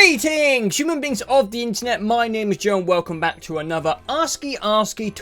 Greetings, human beings of the internet. My name is Joe and welcome back to another Askey Askey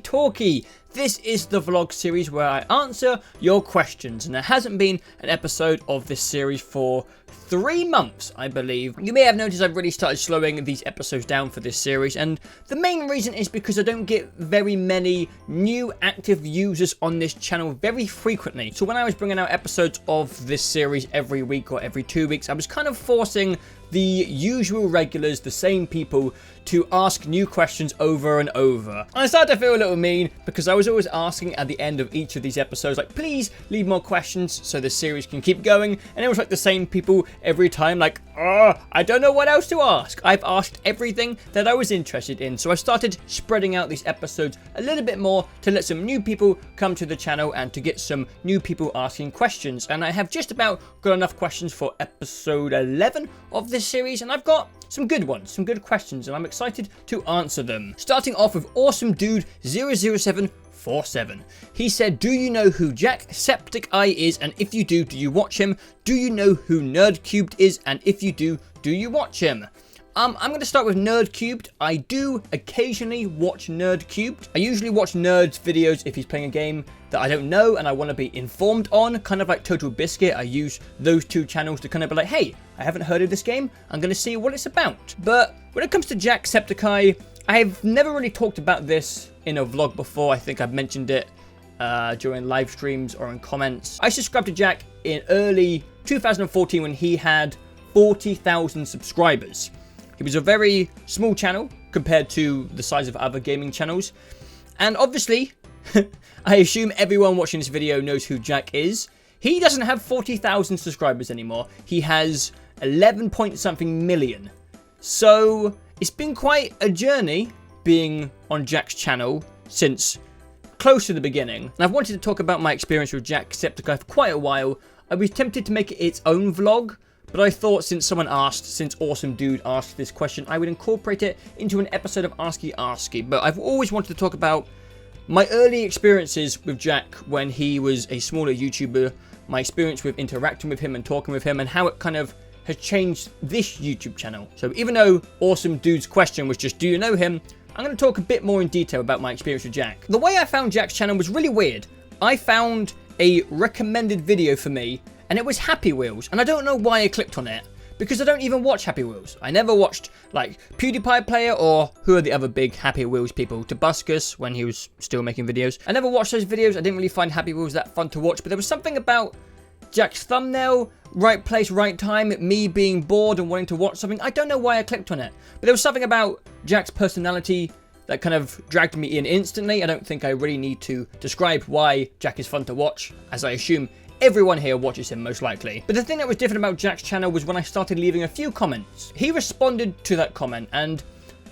Talkie. This is the vlog series where I answer your questions, and there hasn't been an episode of this series for 3 months, I believe. You may have noticed I've really started slowing these episodes down for this series, and the main reason is because I don't get very many new active users on this channel very frequently. So when I was bringing out episodes of this series every week or every 2 weeks, I was kind of forcing the usual regulars, the same people, to ask new questions over and over. And I started to feel a little mean because I was always asking at the end of each of these episodes, like, please leave more questions so the series can keep going. And it was like the same people every time, like, I don't know what else to ask. I've asked everything that I was interested in. So I started spreading out these episodes a little bit more to let some new people come to the channel and to get some new people asking questions. And I have just about got enough questions for episode 11 of this series, and I've got some good ones, some good questions, and I'm excited to answer them. Starting off with Awesome Dude 00747. He said, do you know who Jacksepticeye is, and if you do you watch him? Do you know who Nerdcubed is, and if you do you watch him? I'm going to start with Nerdcubed. I do occasionally watch Nerdcubed. I usually watch Nerd's videos if he's playing a game that I don't know and I want to be informed on, kind of like Total Biscuit. I use those two channels to kind of be like, hey, I haven't heard of this game, I'm going to see what it's about. But when it comes to Jacksepticeye, I've never really talked about this in a vlog before. I think I've mentioned it during live streams or in comments. I subscribed to Jack in early 2014 when he had 40,000 subscribers. It was a very small channel compared to the size of other gaming channels. And obviously, I assume everyone watching this video knows who Jack is. He doesn't have 40,000 subscribers anymore. He has 11 point something million. So it's been quite a journey being on Jack's channel since close to the beginning. And I've wanted to talk about my experience with Jacksepticeye for quite a while. I was tempted to make it its own vlog, but I thought since Awesome Dude asked this question, I would incorporate it into an episode of Askey Askey. But I've always wanted to talk about my early experiences with Jack when he was a smaller YouTuber, my experience with interacting with him and talking with him, and how it kind of has changed this YouTube channel. So even though Awesome Dude's question was just, do you know him? I'm going to talk a bit more in detail about my experience with Jack. The way I found Jack's channel was really weird. I found a recommended video for me, and it was Happy Wheels, and I don't know why I clicked on it, because I don't even watch Happy Wheels. I never watched, like, PewDiePie Player, or who are the other big Happy Wheels people, Tobuscus, when he was still making videos. I never watched those videos. I didn't really find Happy Wheels that fun to watch, but there was something about Jack's thumbnail, right place, right time, me being bored and wanting to watch something. I don't know why I clicked on it, but there was something about Jack's personality that kind of dragged me in instantly. I don't think I really need to describe why Jack is fun to watch, as I assume everyone here watches him most likely. But the thing that was different about Jack's channel was when I started leaving a few comments. He responded to that comment, and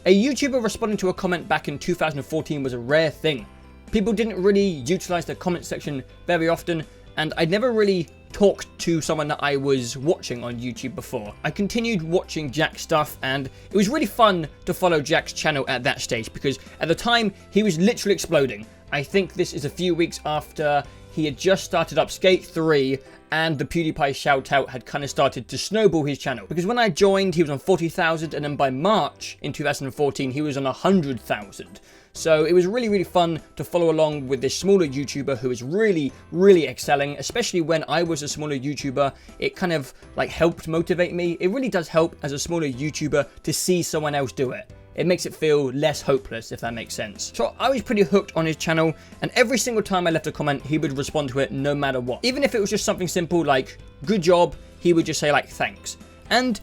a YouTuber responding to a comment back in 2014 was a rare thing. People didn't really utilize the comment section very often, and I'd never really talked to someone that I was watching on YouTube before. I continued watching Jack's stuff, and it was really fun to follow Jack's channel at that stage, because at the time, he was literally exploding. I think this is a few weeks after he had just started up Skate 3, and the PewDiePie shoutout had kind of started to snowball his channel. Because when I joined, he was on 40,000, and then by March in 2014, he was on 100,000. So it was really, really fun to follow along with this smaller YouTuber who is really, really excelling, especially when I was a smaller YouTuber. It kind of like helped motivate me. It really does help as a smaller YouTuber to see someone else do it. It makes it feel less hopeless, if that makes sense. So I was pretty hooked on his channel, and every single time I left a comment, he would respond to it no matter what. Even if it was just something simple like, good job, he would just say like, thanks. And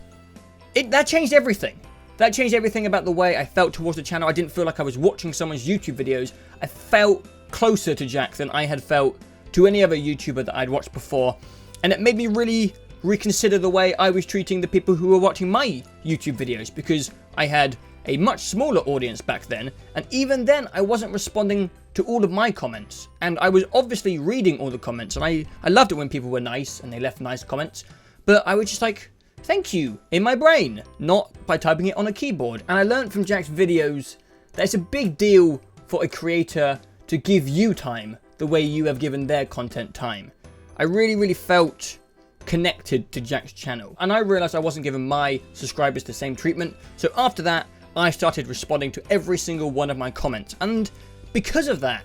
that changed everything. That changed everything about the way I felt towards the channel. I didn't feel like I was watching someone's YouTube videos. I felt closer to Jack than I had felt to any other YouTuber that I'd watched before. And it made me really reconsider the way I was treating the people who were watching my YouTube videos, because I had a much smaller audience back then, and even then I wasn't responding to all of my comments, and I was obviously reading all the comments, and I loved it when people were nice and they left nice comments, but I was just like, thank you, in my brain, not by typing it on a keyboard. And I learned from Jack's videos that it's a big deal for a creator to give you time the way you have given their content time. I really, really felt connected to Jack's channel. And I realized I wasn't giving my subscribers the same treatment. So after that, I started responding to every single one of my comments. And because of that,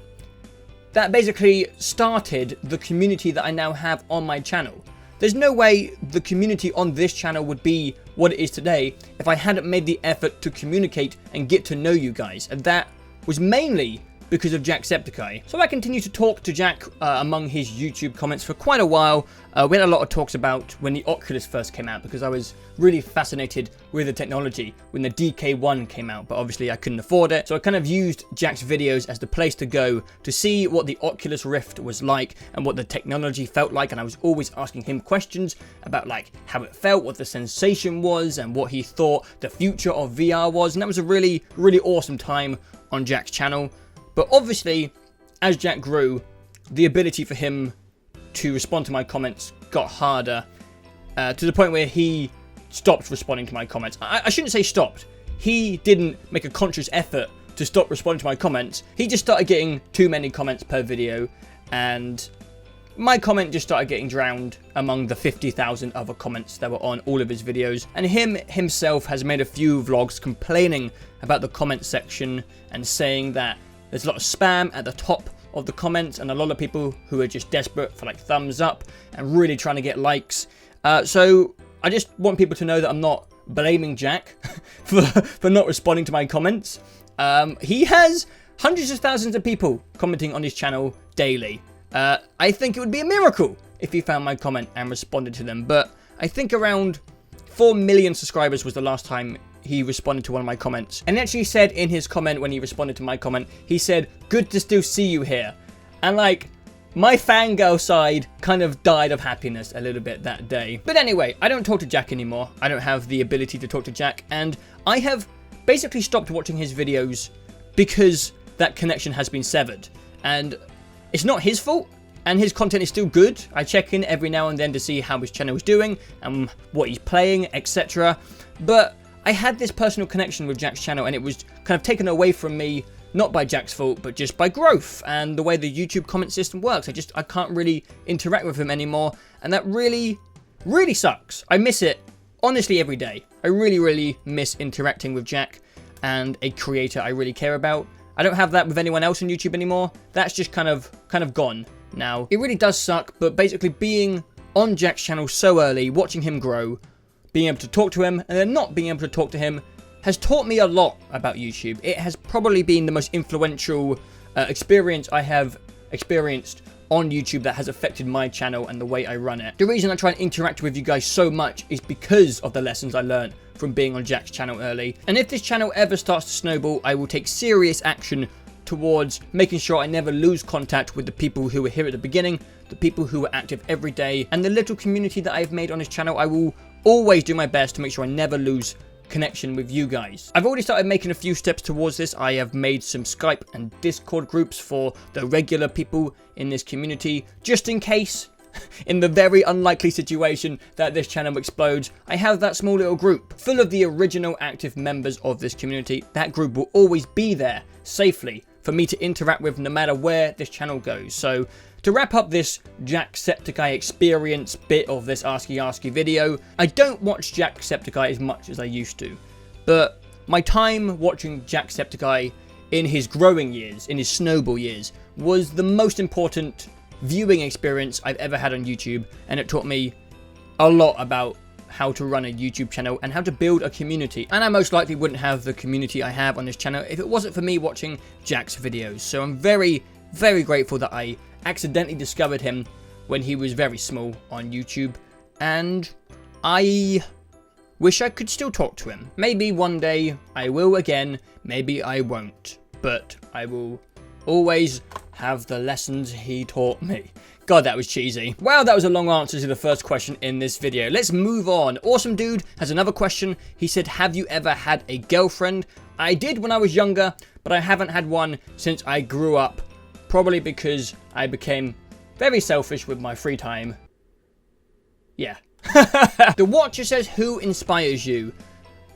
that basically started the community that I now have on my channel. There's no way the community on this channel would be what it is today if I hadn't made the effort to communicate and get to know you guys. And that was mainly because of Jacksepticeye. So I continued to talk to Jack among his YouTube comments for quite a while. We had a lot of talks about when the Oculus first came out, because I was really fascinated with the technology when the DK1 came out, but obviously I couldn't afford it. So I kind of used Jack's videos as the place to go to see what the Oculus Rift was like and what the technology felt like. And I was always asking him questions about like how it felt, what the sensation was, and what he thought the future of VR was. And that was a really, really awesome time on Jack's channel. But obviously, as Jack grew, the ability for him to respond to my comments got harder to the point where he stopped responding to my comments. I shouldn't say stopped. He didn't make a conscious effort to stop responding to my comments. He just started getting too many comments per video, and my comment just started getting drowned among the 50,000 other comments that were on all of his videos. And himself has made a few vlogs complaining about the comment section and saying that there's a lot of spam at the top of the comments and a lot of people who are just desperate for like thumbs up and really trying to get likes. So I just want people to know that I'm not blaming Jack for not responding to my comments. He has hundreds of thousands of people commenting on his channel daily. I think it would be a miracle if he found my comment and responded to them. But I think around 4 million subscribers was the last time he responded to one of my comments. And he actually said in his comment when he responded to my comment, he said, "Good to still see you here." And like, my fangirl side kind of died of happiness a little bit that day. But anyway, I don't talk to Jack anymore. I don't have the ability to talk to Jack. And I have basically stopped watching his videos because that connection has been severed. And it's not his fault. And his content is still good. I check in every now and then to see how his channel is doing and what he's playing, etc. But I had this personal connection with Jack's channel, and it was kind of taken away from me, not by Jack's fault, but just by growth and the way the YouTube comment system works. I can't really interact with him anymore, and that really, really sucks. I miss it, honestly, every day. I really, really miss interacting with Jack and a creator I really care about. I don't have that with anyone else on YouTube anymore. That's just kind of gone now. It really does suck, but basically being on Jack's channel so early, watching him grow, being able to talk to him, and then not being able to talk to him, has taught me a lot about YouTube. It has probably been the most influential experience I have experienced on YouTube that has affected my channel and the way I run it. The reason I try and interact with you guys so much is because of the lessons I learned from being on Jack's channel early. And if this channel ever starts to snowball, I will take serious action towards making sure I never lose contact with the people who were here at the beginning, the people who were active every day, and the little community that I've made on this channel. I will always do my best to make sure I never lose connection with you guys. I've already started making a few steps towards this. I have made some Skype and Discord groups for the regular people in this community, just in case, in the very unlikely situation that this channel explodes, I have that small little group full of the original active members of this community. That group will always be there safely for me to interact with no matter where this channel goes. So to wrap up this Jacksepticeye Experience bit of this Askey Askey video, I don't watch Jacksepticeye as much as I used to, but my time watching Jacksepticeye in his growing years, in his snowball years, was the most important viewing experience I've ever had on YouTube, and it taught me a lot about how to run a YouTube channel and how to build a community. And I most likely wouldn't have the community I have on this channel if it wasn't for me watching Jack's videos. So I'm very, very grateful that I accidentally discovered him when he was very small on YouTube, and I wish I could still talk to him. Maybe one day I will again, maybe I won't, but I will always have the lessons he taught me. God, that was cheesy. Wow, that was a long answer to the first question in this video. Let's move on. Awesome Dude has another question. He said, have you ever had a girlfriend? I did when I was younger, but I haven't had one since I grew up. Probably because I became very selfish with my free time. Yeah. The Watcher says, who inspires you?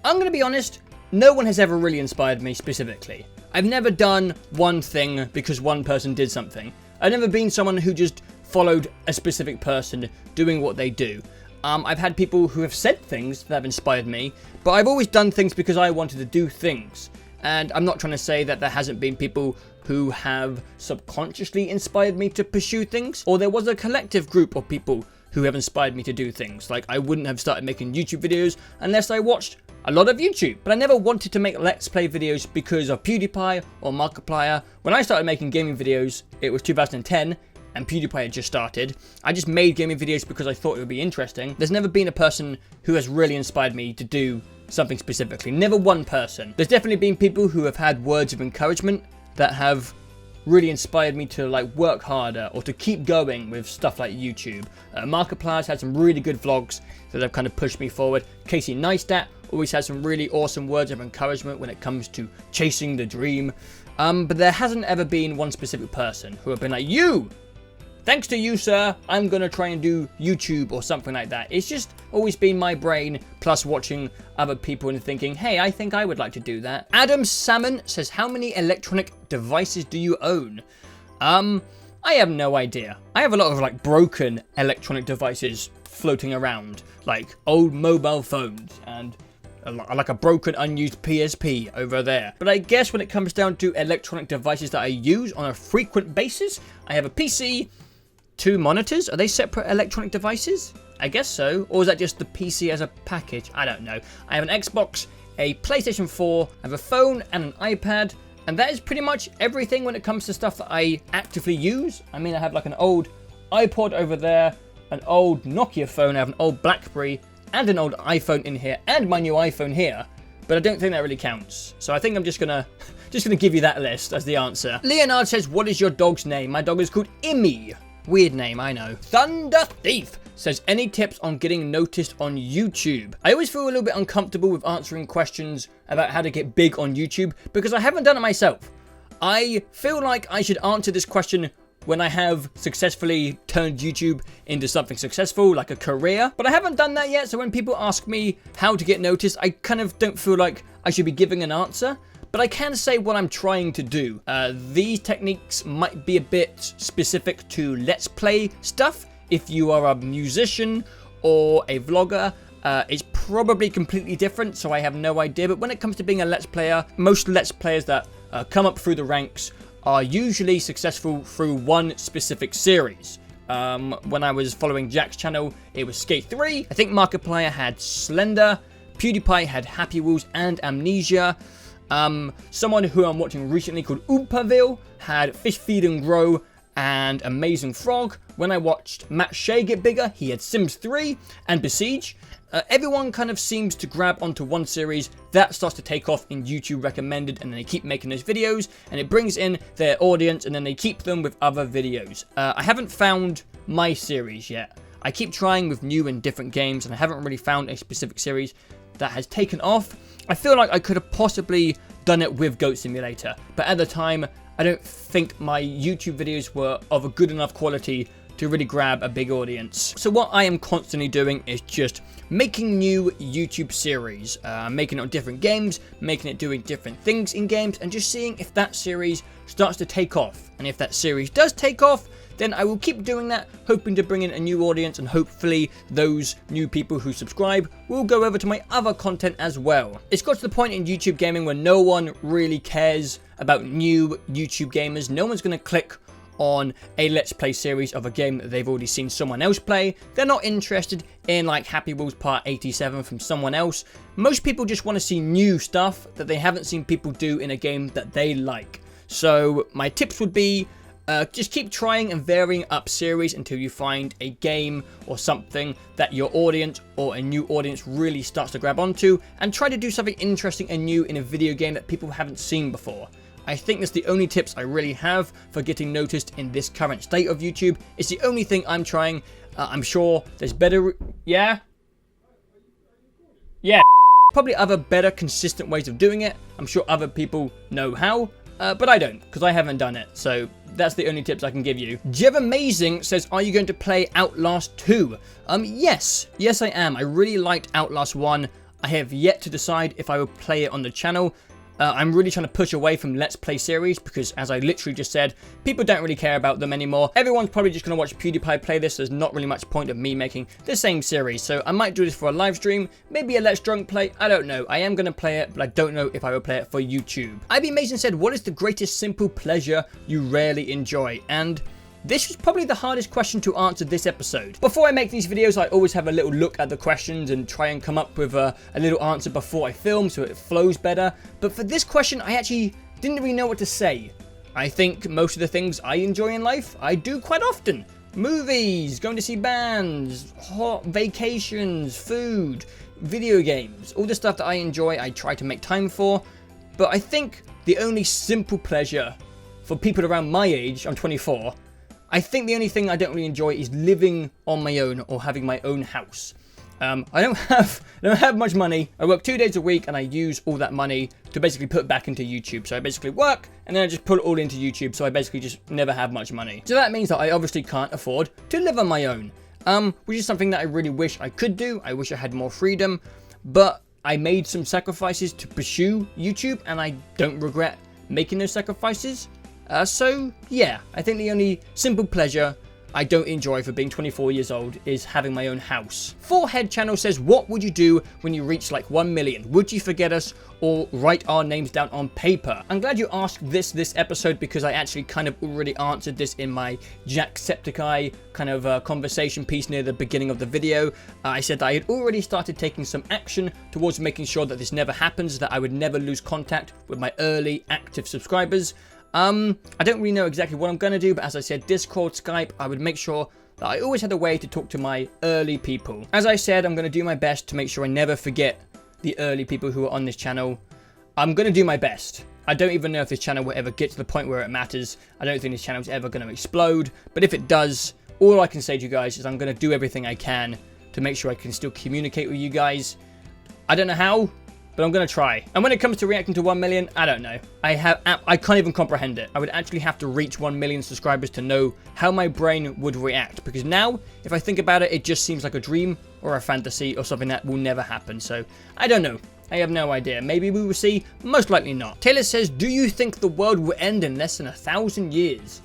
I'm going to be honest, no one has ever really inspired me specifically. I've never done one thing because one person did something. I've never been someone who just followed a specific person doing what they do. I've had people who have said things that have inspired me, but I've always done things because I wanted to do things. And I'm not trying to say that there hasn't been people who have subconsciously inspired me to pursue things, or there was a collective group of people who have inspired me to do things. Like, I wouldn't have started making YouTube videos unless I watched a lot of YouTube. But I never wanted to make Let's Play videos because of PewDiePie or Markiplier. When I started making gaming videos, it was 2010, and PewDiePie had just started. I just made gaming videos because I thought it would be interesting. There's never been a person who has really inspired me to do something specifically. Never one person. There's definitely been people who have had words of encouragement that have really inspired me to like work harder or to keep going with stuff like YouTube. Markiplier's had some really good vlogs that have kind of pushed me forward. Casey Neistat always has some really awesome words of encouragement when it comes to chasing the dream. But there hasn't ever been one specific person who have been like, you! Thanks to you, sir, I'm gonna try and do YouTube or something like that. It's just always been my brain, plus watching other people and thinking, hey, I think I would like to do that. Adam Salmon says, how many electronic devices do you own? I have no idea. I have a lot of like broken electronic devices floating around, like old mobile phones and like a broken unused PSP over there. But I guess when it comes down to electronic devices that I use on a frequent basis, I have a PC, 2 monitors. Are they separate electronic devices? I guess so. Or is that just the PC as a package? I don't know. I have an Xbox, a PlayStation 4, I have a phone and an iPad, and that is pretty much everything when it comes to stuff that I actively use. I mean, I have like an old iPod over there, an old Nokia phone, I have an old BlackBerry, and an old iPhone in here, and my new iPhone here, but I don't think that really counts. So I think I'm just gonna give you that list as the answer. Leonard says, what is your dog's name? My dog is called Immy. Weird name, I know. Thunder Thief says, any tips on getting noticed on YouTube? I always feel a little bit uncomfortable with answering questions about how to get big on YouTube because I haven't done it myself. I feel like I should answer this question when I have successfully turned YouTube into something successful, like a career. But I haven't done that yet, so when people ask me how to get noticed, I kind of don't feel like I should be giving an answer. But I can say what I'm trying to do. These techniques might be a bit specific to Let's Play stuff. If you are a musician or a vlogger, it's probably completely different, so I have no idea. But when it comes to being a Let's Player, most Let's Players that come up through the ranks are usually successful through one specific series. When I was following Jack's channel, it was Skate 3. I think Markiplier had Slender, PewDiePie had Happy Wheels and Amnesia. Someone who I'm watching recently called Oopaville had Fish Feed and Grow and Amazing Frog. When I watched Matt Shea get bigger, he had Sims 3 and Besiege. Everyone kind of seems to grab onto one series that starts to take off in YouTube recommended, and then they keep making those videos and it brings in their audience, and then they keep them with other videos. I haven't found my series yet. I keep trying with new and different games, and I haven't really found a specific series that has taken off. I feel like I could have possibly done it with Goat Simulator, but at the time, I don't think my YouTube videos were of a good enough quality to really grab a big audience. So what I am constantly doing is just making new YouTube series, making it on different games, making it doing different things in games, and just seeing if that series starts to take off. And if that series does take off, then I will keep doing that, hoping to bring in a new audience, and hopefully those new people who subscribe will go over to my other content as well. It's got to the point in YouTube gaming where no one really cares about new YouTube gamers. No one's going to click on a Let's Play series of a game that they've already seen someone else play. They're not interested in like Happy Wheels Part 87 from someone else. Most people just want to see new stuff that they haven't seen people do in a game that they like. So my tips would be, just keep trying and varying up series until you find a game or something that your audience or a new audience really starts to grab onto, and try to do something interesting and new in a video game that people haven't seen before. I think that's the only tips I really have for getting noticed in this current state of YouTube. It's the only thing I'm trying. I'm sure there's better... Yeah? Yeah. Probably other better consistent ways of doing it. I'm sure other people know how. But I don't, because I haven't done it. So that's the only tips I can give you. Jev Amazing says, are you going to play Outlast 2? Yes. Yes, I am. I really liked Outlast 1. I have yet to decide if I will play it on the channel. I'm really trying to push away from Let's Play series because, as I literally just said, people don't really care about them anymore. Everyone's probably just going to watch PewDiePie play this. There's not really much point of me making the same series. So I might do this for a live stream, maybe a Let's Drunk play. I don't know. I am going to play it, but I don't know if I will play it for YouTube. IB Mason said, what is the greatest simple pleasure you rarely enjoy? And this was probably the hardest question to answer this episode. Before I make these videos, I always have a little look at the questions and try and come up with a little answer before I film so it flows better. But for this question, I actually didn't really know what to say. I think most of the things I enjoy in life, I do quite often. Movies, going to see bands, hot vacations, food, video games, all the stuff that I enjoy, I try to make time for. But I think the only simple pleasure for people around my age, I'm 24, I think the only thing I don't really enjoy is living on my own or having my own house. I don't have much money. I work 2 days a week and I use all that money to basically put back into YouTube. So I basically work and then I just put it all into YouTube. So I basically just never have much money. So that means that I obviously can't afford to live on my own, which is something that I really wish I could do. I wish I had more freedom, but I made some sacrifices to pursue YouTube and I don't regret making those sacrifices. So yeah, I think the only simple pleasure I don't enjoy for being 24 years old is having my own house. Forehead Channel says, what would you do when you reach like 1 million? Would you forget us or write our names down on paper? I'm glad you asked this episode because I actually kind of already answered this in my Jacksepticeye kind of conversation piece near the beginning of the video. I said that I had already started taking some action towards making sure that this never happens, that I would never lose contact with my early active subscribers. I don't really know exactly what I'm going to do, but as I said, Discord, Skype, I would make sure that I always had a way to talk to my early people. As I said, I'm going to do my best to make sure I never forget the early people who are on this channel. I'm going to do my best. I don't even know if this channel will ever get to the point where it matters. I don't think this channel is ever going to explode, but if it does, all I can say to you guys is I'm going to do everything I can to make sure I can still communicate with you guys. I don't know how, but I'm going to try. And when it comes to reacting to 1 million, I don't know. I can't even comprehend it. I would actually have to reach 1 million subscribers to know how my brain would react. Because now, if I think about it, it just seems like a dream or a fantasy or something that will never happen. So, I don't know. I have no idea. Maybe we will see. Most likely not. Taylor says, do you think the world will end in less than 1,000 years?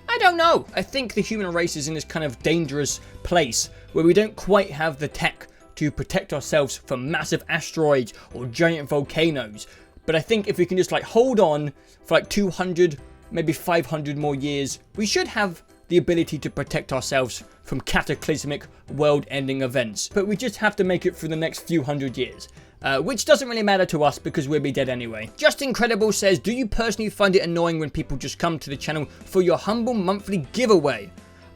I don't know. I think the human race is in this kind of dangerous place where we don't quite have the tech to protect ourselves from massive asteroids or giant volcanoes. But I think if we can just like hold on for like 200, maybe 500 more years, we should have the ability to protect ourselves from cataclysmic world-ending events. But we just have to make it through the next few hundred years. Which doesn't really matter to us because we'll be dead anyway. Just Incredible says, do you personally find it annoying when people just come to the channel for your humble monthly giveaway?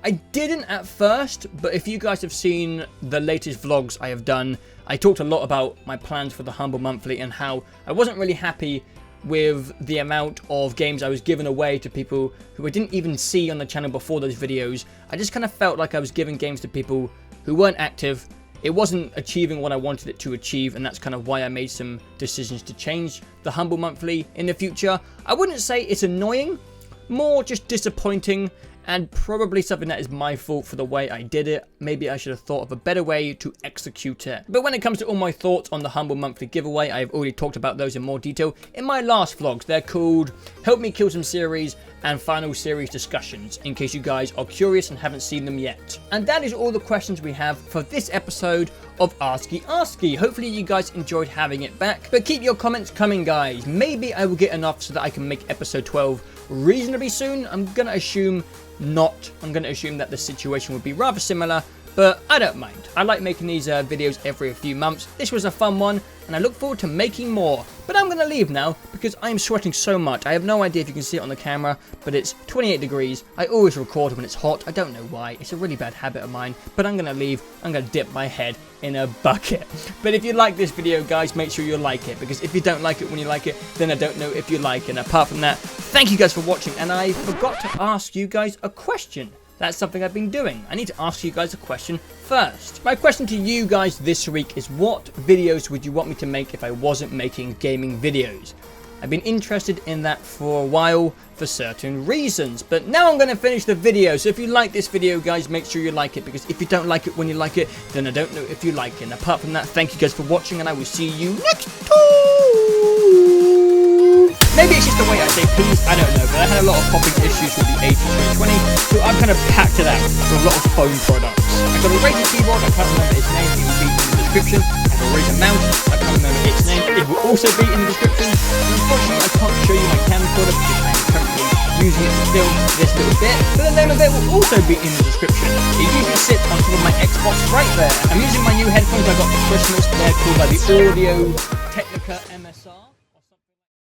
I didn't at first, but if you guys have seen the latest vlogs I have done, I talked a lot about my plans for the Humble Monthly and how I wasn't really happy with the amount of games I was giving away to people who I didn't even see on the channel before those videos. I just kind of felt like I was giving games to people who weren't active. It wasn't achieving what I wanted it to achieve, and that's kind of why I made some decisions to change the Humble Monthly in the future. I wouldn't say it's annoying, more just disappointing, and probably something that is my fault for the way I did it. Maybe I should have thought of a better way to execute it. But when it comes to all my thoughts on the Humble Monthly giveaway, I've already talked about those in more detail in my last vlogs. They're called Help Me Kill Some Series and Final Series Discussions, in case you guys are curious and haven't seen them yet. And that is all the questions we have for this episode of Askey Askey. Hopefully you guys enjoyed having it back, but keep your comments coming, guys. Maybe I will get enough so that I can make episode 12 reasonably soon. I'm gonna assume not. I'm gonna assume that the situation would be rather similar, but I don't mind. I like making these videos every few months. This was a fun one, and I look forward to making more. But I'm gonna leave now because I am sweating so much. I have no idea if you can see it on the camera, but it's 28 degrees. I always record when it's hot. I don't know why. It's a really bad habit of mine, but I'm gonna leave. I'm gonna dip my head in a bucket. But if you like this video, guys, make sure you like it, because if you don't like it when you like it, then I don't know if you like it. And apart from that, thank you guys for watching, and I forgot to ask you guys a question. That's something I've been doing. I need to ask you guys a question first. My question to you guys this week is, what videos would you want me to make if I wasn't making gaming videos? I've been interested in that for a while for certain reasons, but now I'm going to finish the video. So if you like this video, guys, make sure you like it, because if you don't like it when you like it, then I don't know if you like it. And apart from that, thank you guys for watching, and I will see you next time. Maybe it's just the way I say peas, I don't know, but I had a lot of popping issues with the 80-2020, so I've kind of packed it out with a lot of phone products. I've got a Razer keyboard, I can't remember its name, it will be in the description. I have a Razer mouse, I can't remember its name, it will also be in the description. And unfortunately, I can't show you my camcorder because I am currently using it to film this little bit, but the name of it will also be in the description. It usually sits on top of my Xbox right there. I'm using my new headphones I got for Christmas. They're called by the Audio-Technica MSR.